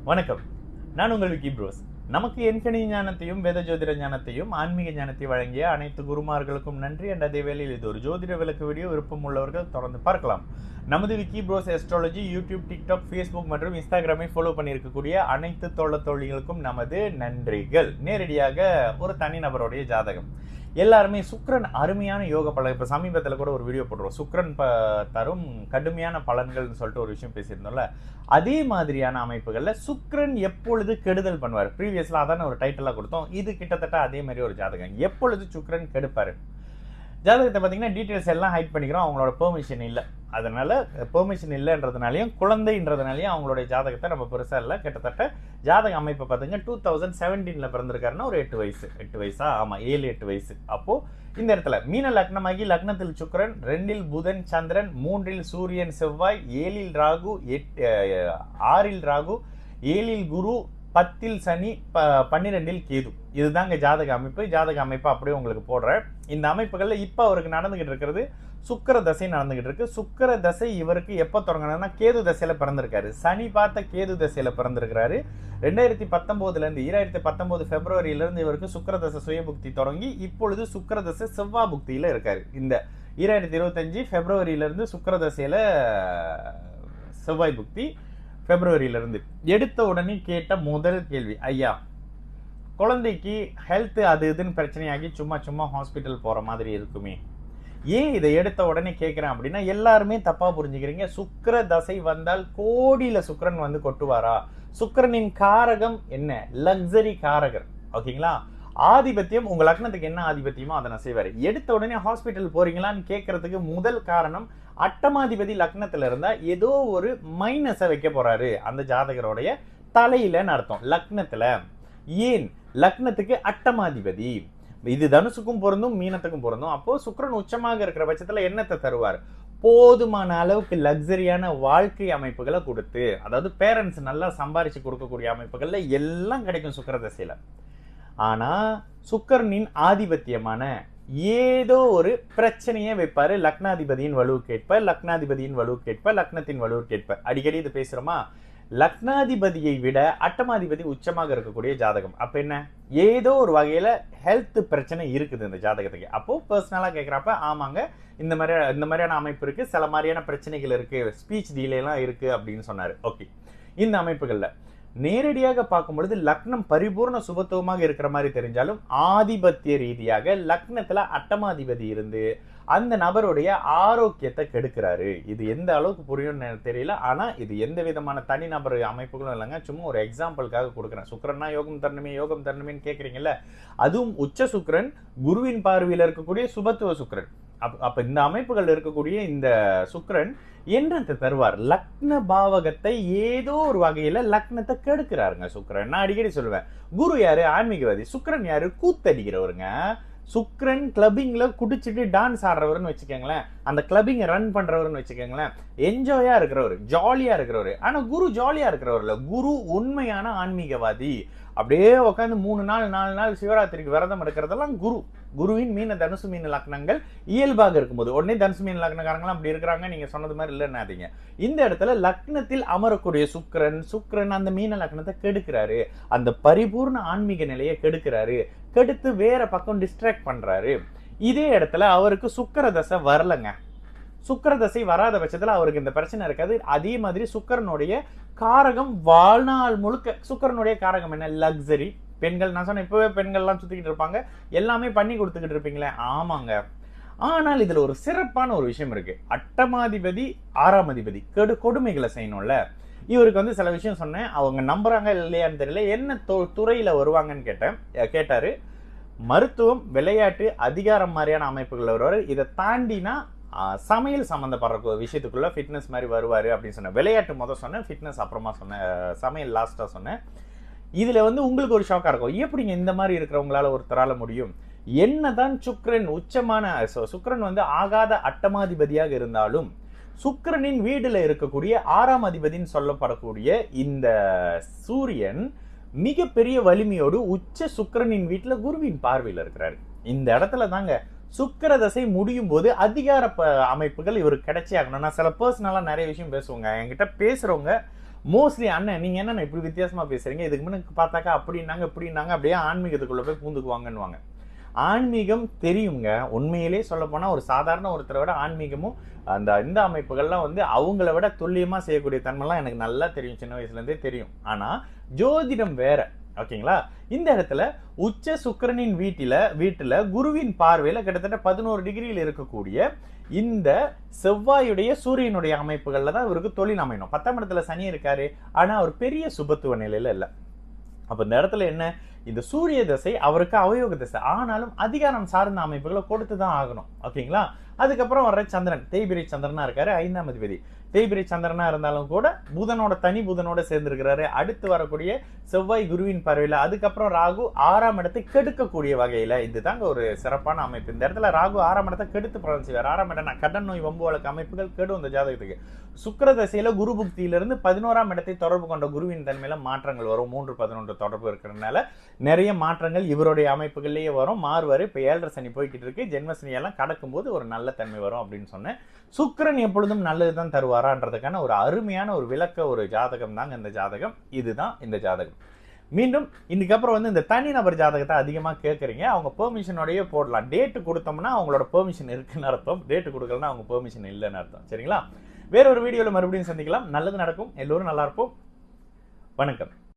வணக்கம். நான் உங்கள் விக்கி ப்ரோஸ். நமக்கு எண்கணி ஞானத்தையும் வேத ஜோதிட ஞானத்தையும் ஆன்மீக ஞானத்தை வழங்கிய அனைத்து குருமார்களுக்கும் நன்றி. அண்ட் அதே வேளையில் இது ஒரு ஜோதிட விளக்கு வீடியோ. விருப்பம் உள்ளவர்கள் தொடர்ந்து பார்க்கலாம். நமது Vicky bros astrology YouTube, TikTok, Facebook மற்றும் இன்ஸ்டாகிராமை ஃபாலோ பண்ணியிருக்கக்கூடிய அனைத்து தோழிகளுக்கும் நமது நன்றிகள். நேரடியாக ஒரு தனிநபருடைய ஜாதகம். எல்லாருமே சுக்கிரன் அருமையான யோக பலன். இப்போ சமீபத்தில் கூட ஒரு வீடியோ போட்டுருவோம், சுக்கிரன் தரும் கடுமையான பலன்கள்னு சொல்லிட்டு ஒரு விஷயம் பேசியிருந்தோம்ல. அதே மாதிரியான அமைப்புகளில் சுக்கிரன் எப்பொழுது கெடுதல் பண்ணுவார், ப்ரீவியஸில் அதான ஒரு டைட்டிலாக கொடுத்தோம். இது கிட்டத்தட்ட அதே மாதிரி ஒரு ஜாதகம். எப்பொழுது சுக்கிரன் கெடுப்பார் ஜாதகத்தை பார்த்தீங்கன்னா டீட்டெயில்ஸ் எல்லாம் ஹைட் பண்ணிக்கிறோம். அவங்களோட பெர்மிஷன் இல்லை. அதனால பெர்மிஷன் இல்லைன்றதுனாலையும் குழந்தைன்றதுனாலையும் அவங்களுடைய ஜாதகத்தை நம்ம பெருசாக இல்லை. கிட்டத்தட்ட ஜாதக அமைப்பை பார்த்தீங்கன்னா 2017 பிறந்திருக்காருன்னா ஒரு 8 வயசா? ஆமாம், 7-8 வயசு. அப்போது இந்த இடத்துல மீன லக்னமாகி லக்னத்தில் சுக்கிரன், 2இல் புதன் சந்திரன், 3இல் சூரியன் செவ்வாய், 7இல் ராகு, 6இல் ராகு, 7இல் குரு, 10இல் சனி, 12இல் கேது. இதுதாங்க ஜாதக அமைப்பு. ஜாதக அமைப்பு அப்படியே உங்களுக்கு போடுறேன். இந்த அமைப்புகளில் இப்போ அவருக்கு நடந்துகிட்டு இருக்கிறது சுக்கிர தசை நடந்துகிட்டு இருக்கு. சுக்கிர தசை இவருக்கு எப்போ தொடங்கினா கேது தசையில பிறந்திருக்காரு. சனி பார்த்த கேது தசையில பிறந்திருக்கிறாரு. 2019 பிப்ரவரியிலிருந்து இவருக்கு சுக்கிர தசை சுயபுக்தி தொடங்கி இப்பொழுது சுக்கிர தசை செவ்வாய் புக்தியில இருக்காரு. இந்த 2025 பிப்ரவரியிலிருந்து சுக்கிர தசையில செவ்வாய் புக்தி. பிப்ரவரியிலிருந்து எடுத்த உடனே கேட்ட முதல் கேள்வி, ஐயா குழந்தைக்கு ஹெல்த் அது இதுன்னு பிரச்சனையாகி சும்மா ஹாஸ்பிட்டல் போற மாதிரி இருக்குமே, ஏன் இதை எடுத்த உடனே கேட்கிறேன் அப்படின்னா, எல்லாருமே தப்பா புரிஞ்சுக்கிறீங்க. சுக்கிர தசை வந்தால் கோடியில சுக்கிரன் வந்து கொட்டுவாரா? சுக்கிரனின் காரகம் என்ன? லக்ஸரி காரகர். ஓகேங்களா? ஆதிபத்தியம், உங்க லக்னத்துக்கு என்ன ஆதிபத்தியமோ அதை நான் செய்வாரு. எடுத்த உடனே ஹாஸ்பிட்டல் போறீங்களான்னு கேட்கறதுக்கு முதல் காரணம், அட்டமாதிபதி லக்னத்துல இருந்தா ஏதோ ஒரு மைனஸை வைக்க போறாரு அந்த ஜாதகருடைய தலையிலன்னு அர்த்தம். லக்னத்துல ஏன் லக்னத்துக்கு அட்டமாதிபதி, இது தனுசுக்கும் பொருந்தும் மீனத்துக்கும் பொருந்தும். அப்போ சுக்கிரன் உச்சமாக இருக்கிற பட்சத்துல என்னத்தை தருவார்? போதுமான அளவுக்கு லக்ஸரியான வாழ்க்கை அமைப்புகளை கொடுத்து, அதாவது பேரண்ட்ஸ் நல்லா சம்பாரிச்சு கொடுக்கக்கூடிய அமைப்புகள்ல எல்லாம் கிடைக்கும் சுக்கிர தசையில. ஆனா சுக்கிரனின் ஆதிபத்தியமான ஏதோ ஒரு பிரச்சனையை வைப்பாரு. லக்னாதிபதியின் வலுவுக்கேற்ப, லக்னத்தின் வலுவுக்கேற்ப. அடிக்கடி இது பேசுறோமா? லக்னாதிபதியை விட அட்டமாதிபதி உச்சமாக இருக்கக்கூடிய ஜாதகம். அப்ப என்ன, ஏதோ ஒரு வகையில ஹெல்த் பிரச்சனை இருக்குது இந்த ஜாதகத்துக்கு. அப்போ பர்சனலா கேட்கிறப்ப ஆமாங்க இந்த மாதிரியான அமைப்பு இருக்கு, சில மாதிரியான பிரச்சனைகள் இருக்கு, ஸ்பீச் டிலே எல்லாம் இருக்கு அப்படின்னு சொன்னாரு. ஓகே, இந்த அமைப்புகள்ல நேரடியாக பார்க்கும் பொழுது லக்னம் பரிபூர்ண சுபத்துவமாக இருக்கிற மாதிரி தெரிஞ்சாலும் ஆதிபத்திய ரீதியாக லக்னத்துல அட்டமாதிபதி இருந்து அந்த நபருடைய ஆரோக்கியத்தை கெடுக்கிறாரு. இது எந்த அளவுக்கு புரியும்னு எனக்கு தெரியல. ஆனா இது எந்த விதமான தனிநபர் அமைப்புகளும் இல்லைங்க, சும்மா ஒரு எக்ஸாம்பிளுக்காக கொடுக்குறேன். சுக்கிரன்னா யோகம் தரணுமேன்னு கேட்குறீங்கல்ல, அதுவும் உச்ச சுக்கிரன், குருவின் பார்வையில் இருக்கக்கூடிய சுபத்துவ சுக்கிரன். அப்ப இந்த அமைப்புகள் இருக்கக்கூடிய இந்த சுக்கிரன் என்னத்தை தருவார்? லக்ன பாவகத்தை ஏதோ ஒரு வகையில லக்னத்தை கெடுக்கிறாருங்க சுக்கிரன். நான் அடிக்கடி சொல்லுவேன், குரு யாரு? ஆன்மீகவாதி. சுக்கிரன் யாரு? கூத்தடிக்கிறவருங்க. சுக்கிரன் கிளப்பிங்ல குடிச்சிட்டு டான்ஸ் ஆடுறவர்னு வச்சுக்கோங்களேன், அந்த கிளப்பிங் ரன் பண்றவர்னு வச்சுக்கோங்களேன், என்ஜாயா இருக்கிறவர், ஜாலியா இருக்கிறவர். ஆனா குரு ஜாலியா இருக்கிறவர் இல்ல, குரு உண்மையான ஆன்மீகவாதி. அப்படியே உட்காந்து 4 நாள் சிவராத்திரிக்கு விரதம் எடுக்கிறதெல்லாம் குருவின் மீன தனுசு மீன லக்னங்கள் இயல்பாக இருக்கும்போது. உடனே தனுசு மீன லக்னக்காரங்களாம் அப்படி இருக்கிறாங்க நீங்க சொன்னது மாதிரி இல்லைன்னாதீங்க. இந்த இடத்துல லக்னத்தில் அமரக்கூடிய சுக்கிரன் அந்த மீன லக்னத்தை கெடுக்கிறாரு, அந்த பரிபூர்ண ஆன்மீக நிலையை கெடுக்கிறாரு, கெடுத்து வேற பக்கம் டிஸ்ட்ராக்ட் பண்றாரு. இதே இடத்துல அவருக்கு சுக்கிர தசை வரலங்க. சுக்கிர தசை வராத பட்சத்துல அவருக்கு இந்த பிரச்சனை இருக்காது. அதே மாதிரி சுக்கிரனுடைய காரகம் வாழ்நாள் முழுக்க, சுக்கிரனுடைய காரகம் என்ன? லக்ஸரி. பெண்கள், நான் சொன்னேன் இப்பவே பெண்கள்லாம் சுத்திக்கிட்டு இருப்பாங்க, எல்லாமே பண்ணி கொடுத்துக்கிட்டு இருப்பீங்களே. ஆமாங்க. ஆனால் இதுல ஒரு சிறப்பான ஒரு விஷயம் இருக்கு. அட்டமாதிபதி 6ஆம் அதிபதி கொடுமைகளை செய்யணும்ல. இவருக்கு வந்து சில விஷயம் சொன்னேன், அவங்க நம்புறாங்க இல்லையான்னு தெரியல. என்ன துறையில வருவாங்கன்னு கேட்டாரு. மருத்துவம், விளையாட்டு, அதிகாரம் மாதிரியான அமைப்புகள் வருவாரு. இதை தாண்டினா சமையல் சம்பந்தப்படுற விஷயத்துக்குள்ள ஃபிட்னஸ் மாதிரி வருவாரு அப்படின்னு சொன்னேன். விளையாட்டு முதல் சொன்னேன், ஃபிட்னஸ் அப்புறமா சொன்னேன், சமையல் லாஸ்டா சொன்னேன். இதுல வந்து உங்களுக்கு ஒரு ஷாக்கா இருக்கும், எப்படிங்க இந்த மாதிரி இருக்கிறவங்களால ஒருத்தரால முடியும்? என்னதான் சுக்கிரன் உச்சமான, சுக்கிரன் வந்து ஆகாத அட்டமாதிபதியாக இருந்தாலும் சுக்கிரனின் வீடுல இருக்கக்கூடிய 6ஆம் அதிபதினு சொல்லப்படக்கூடிய இந்த சூரியன் மிகப்பெரிய வலிமையோடு உச்ச சுக்கிரனின் வீட்டுல குருவின் பார்வையில் இருக்கிறாரு. இந்த இடத்துல தாங்க சுக்கிர தசை முடியும் போது அதிகார அமைப்புகள் இவருக்கு கிடைச்சே ஆகணும். நான் சில பர்சனலா நிறைய விஷயம் பேசுவாங்க, என்கிட்ட பேசுறவங்க மோஸ்ட்லி அண்ணன் நீங்க என்ன இப்படி வித்தியாசமா பேசுறீங்க, இதுக்கு முன்னாடி பார்த்தாக்கா அப்படின்னாங்க இப்படின்னாங்க, அப்படியே ஆன்மீகத்துக்குள்ள போய் பூந்துக்குவாங்கன்னுவாங்க. ஆன்மீகம் தெரியுங்க. உண்மையிலே சொல்ல போனா ஒரு சாதாரண ஒருத்தரை விட ஆன்மீகமும் இந்த அமைப்புகள்லாம் வந்து அவங்கள விட துல்லியமா செய்யக்கூடிய தன்மைலாம் எனக்கு நல்லா தெரியும், சின்ன வயசுல இருந்தே தெரியும். ஆனா ஜோதிடம் வேற. ஓகேங்களா? இந்த இடத்துல உச்ச சுக்கிரனின் வீட்டுல குருவின் பார்வையில கிட்டத்தட்ட 11 டிகிரியில் இருக்கக்கூடிய இந்த செவ்வாயுடைய சூரியனுடைய அமைப்புகள்ல தான் இவருக்கு தொழில் அமையணும். 10ஆம் இடத்துல சனி இருக்காரு, ஆனா அவர் பெரிய சுபத்துவ நிலையில இல்ல. அப்ப இந்த இடத்துல என்ன, இந்த சூரிய தசை அவருக்கு அவயோக தசை, ஆனாலும் அதிகாரம் சார்ந்த அமைப்புகளை கொடுத்துதான் ஆகணும். ஓகேங்களா? அதுக்கப்புறம் வர்ற சந்திரன் தேய்பிரை சந்திரனா இருக்காரு, 5ஆம் அதிபதி. தேய்பிரை சந்திரனா இருந்தாலும் கூட தனி புதனோட சேர்ந்திருக்கிறாரு. அடுத்து வரக்கூடிய செவ்வாய் குருவின் பார்வையில, அதுக்கப்புறம் ராகு 6ஆம் இடத்தை கெடுக்கக்கூடிய வகையில, இதுதாங்க ஒரு சிறப்பான அமைப்பு. இந்த இடத்துல ராகு 6ஆம் இடத்தை கெடுத்து பலன் செய்வார். 6ஆம் இடம் கடன் நோய் வம்பு வழக்கு அமைப்புகள் கெடும் இந்த ஜாதகத்துக்கு. சுக்கிர தசையில குரு புக்தியிலிருந்து 11ஆம் இடத்தை தொடர்பு கொண்ட குருவின் தன்மையில மாற்றங்கள் வரும். 3-11 தொடர்பு இருக்கிறதுனால நிறைய மாற்றங்கள் இவருடைய அமைப்புகள்லயே வரும், மாறுவாரு. இப்ப 7.5 சனி போய்கிட்டு இருக்கு, ஜென்மசனி எல்லாம் கடக்கும் போது ஒரு நல்ல தன்மை வரும் அப்படின்னு சொன்னேன். சுக்கிரன் எப்பொழுதும் நல்லதுதான் தருவாரான்றதுக்கான ஒரு அருமையான ஒரு விளக்க ஒரு ஜாதகம் தாங்க இந்த ஜாதகம். இதுதான் இந்த ஜாதகம். மீண்டும் இன்னைக்கு அப்புறம் வந்து இந்த தனிநபர் ஜாதகத்தை அதிகமாக கேட்குறீங்க, அவங்க பெர்மிஷனோடய போடலாம். டேட்டு கொடுத்தோம்னா அவங்களோட பெர்மிஷன் இருக்குன்னு அர்த்தம், டேட்டு கொடுக்கலன்னா அவங்க பெர்மிஷன் இல்லைன்னு அர்த்தம். சரிங்களா? வேற ஒரு வீடியோவில் மறுபடியும் சந்திக்கலாம். நல்லது நடக்கும், எல்லோரும் நல்லா இருப்போம். வணக்கம்.